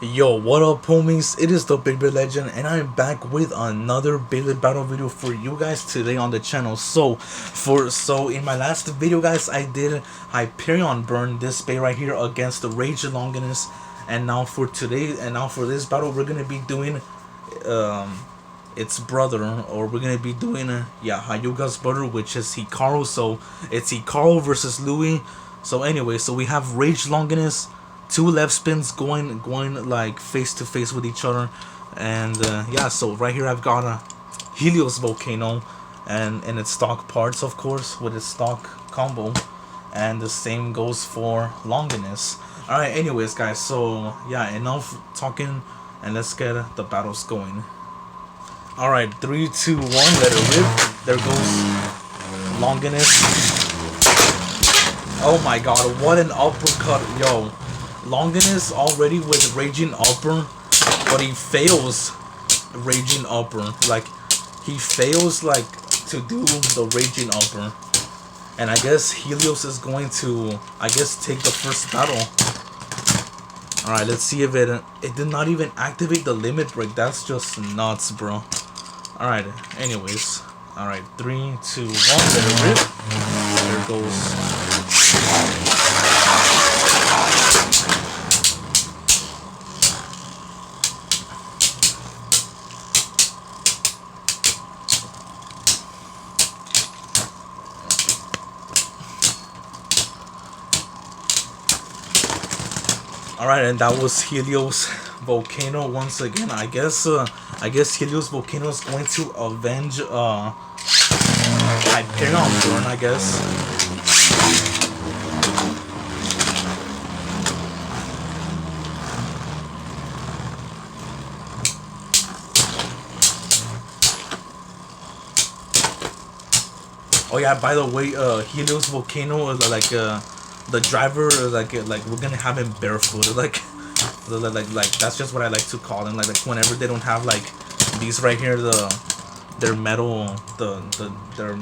Yo, what up, homies? It is the Beyblade Legend, and I'm back with another Beyblade battle video for you guys today on the channel. So in my last video, guys, I did Hyperion burn this bay right here against the Rage Longinus, and now for this battle, we're gonna be doing its brother, or we're gonna be doing Hyuga's brother, which is Hikaru. So it's Hikaru versus Louis. So anyway, so we have Rage Longinus, two left spins going like face to face with each other, and so right here I've got a Helios Volcano, and its stock parts, of course, with its stock combo, and the same goes for Longinus. All right, anyways, guys, so yeah, enough talking, and let's get the battles going. All right, 3, 2, 1, let it rip. There goes Longinus. Oh my god, what an uppercut, yo. Longinus already with Raging Upper, but he fails Raging Upper. Like, he fails, like, to do the Raging Upper. And I guess Helios is going to, I guess, take the first battle. Alright, let's see if it did not even activate the limit break. That's just nuts, bro. Alright, anyways. Alright, 3, 2, 1, let it rip. There goes. Alright, and that was Helios Volcano once again. I guess Helios Volcano is going to avenge Hyperion burn, I guess. Oh yeah, by the way, Helios Volcano is like the driver, like we're gonna have him barefooted, like that's just what I like to call him. Like whenever they don't have like these right here, their metal, their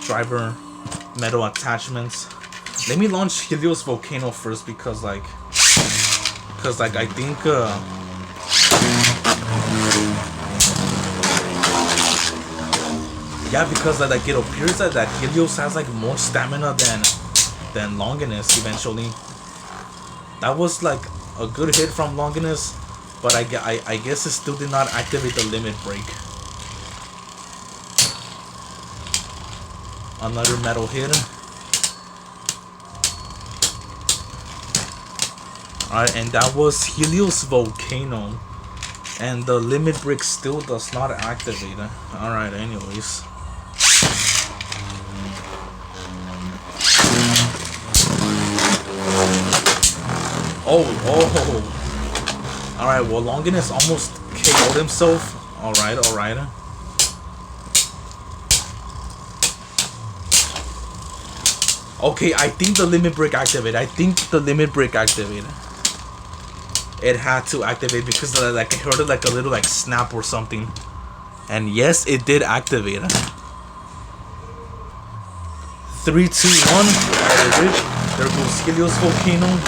driver metal attachments. Let me launch Helios Volcano first because I think yeah, because like it appears that Helios has like more stamina than Longinus eventually. That was like a good hit from Longinus, but I guess it still did not activate the limit break. Another metal hit. Alright, and that was Helios Volcano, and the limit break still does not activate. Alright, anyways. Oh. Alright, well, Longinus almost KO'd himself. Alright. Okay, I think the limit break activated. It had to activate because like I heard it like a little like snap or something. And yes, it did activate. 3, 2, 1. There goes Helios Volcano.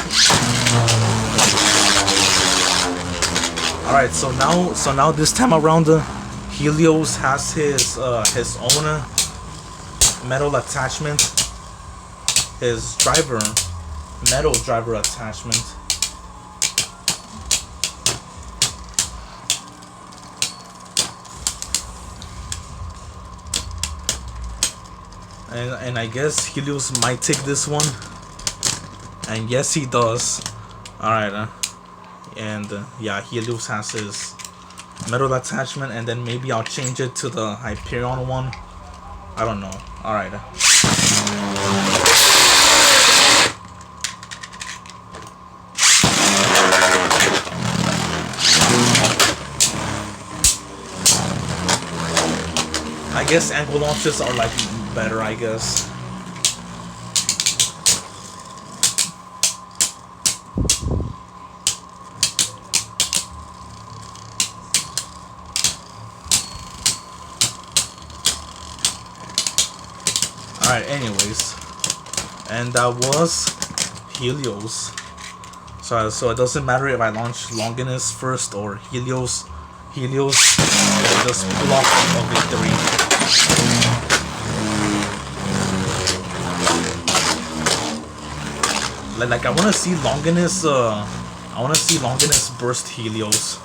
Alright, so now this time around, Helios has his own metal attachment, his metal driver attachment. And I guess Helios might take this one. And yes, he does. Alright, and yeah, Helios has his metal attachment, and then maybe I'll change it to the Hyperion one. I don't know. Alright. I guess angle launches are like better, I guess. Alright, anyways. And that was Helios. So So it doesn't matter if I launch Longinus first or Helios. Helios will just pull off a victory. Like I want to see Longinus. I want to see Longinus burst Helios.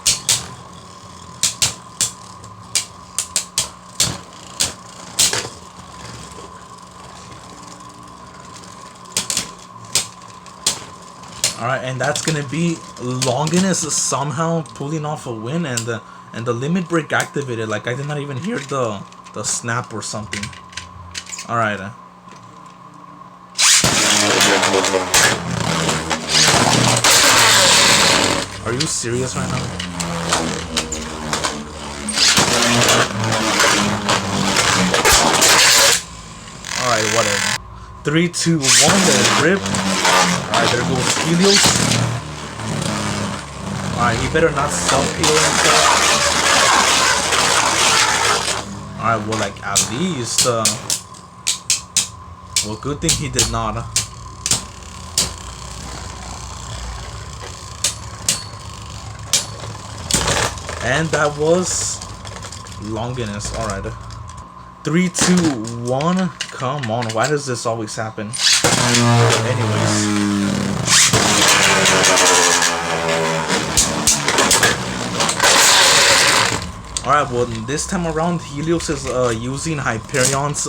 Alright, and that's gonna be Longinus somehow pulling off a win, and the limit break activated. Like I did not even hear the snap or something. Alright. Are you serious right now? Alright, whatever. 3, 2, 1, let it rip. Alright, there goes Helios. Alright, he better not self-heal himself. Alright, well, like, at least, well, good thing he did not. And that was Longinus. Alright. 3, 2, 1. Come on, why does this always happen? Anyways. Alright, well, this time around, Helios is using Hyperion's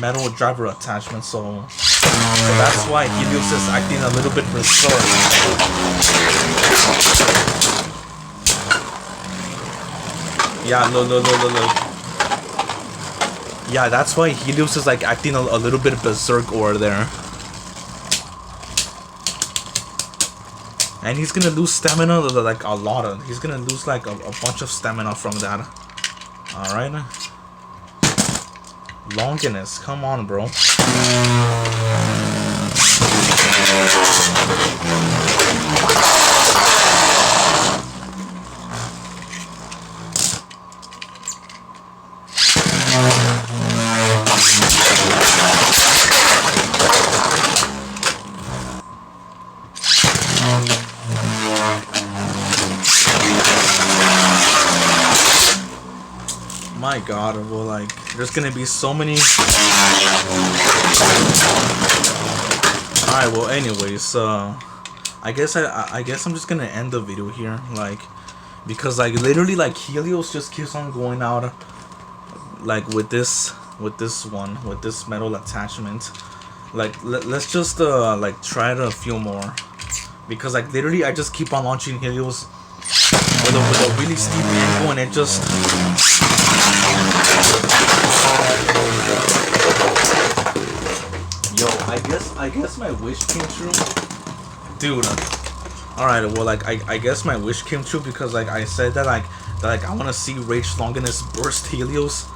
metal driver attachment, so that's why Helios is acting a little bit berserk. Yeah, look. Yeah, that's why Helios is like acting a little bit berserk over there. And he's gonna lose stamina like a lot of. He's gonna lose like a bunch of stamina from that. Alright. Longinus, come on, bro. My god, well, like, there's gonna be so many. Alright, well, anyways, I guess I'm just gonna end the video here, like, because, like, literally, like, Helios just keeps on going out, like, with this metal attachment. Like, let's just, like, try it a few more, because, like, literally, I just keep on launching Helios with a really steep angle, and it just. Yo, I guess my wish came true, dude. All right, well, like, I guess my wish came true, because, like, I said that I want to see Rage Longinus burst Helios,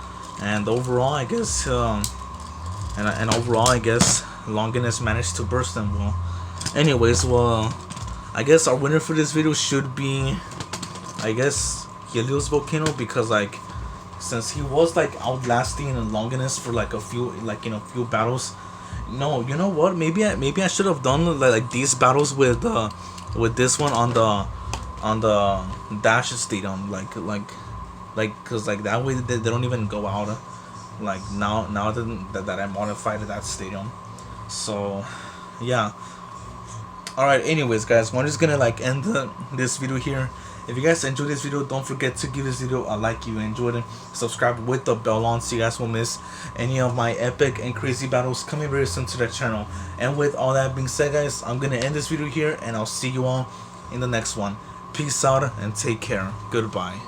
and overall, I guess, and overall, I guess Longinus managed to burst them. Well, anyways, well, I guess our winner for this video should be, I guess, Helios Volcano, because, like, since he was, like, outlasting Longinus for like a few battles. No, you know what? Maybe I should have done like these battles with this one on the Dash Stadium, like cause like that way they don't even go out. Like now that I modified that stadium. So yeah. Alright, anyways, guys, we're just gonna like end this video here. If you guys enjoyed this video, don't forget to give this video a like if you enjoyed it. Subscribe with the bell on so you guys won't miss any of my epic and crazy battles coming very soon to the channel. And with all that being said, guys, I'm going to end this video here, and I'll see you all in the next one. Peace out and take care. Goodbye.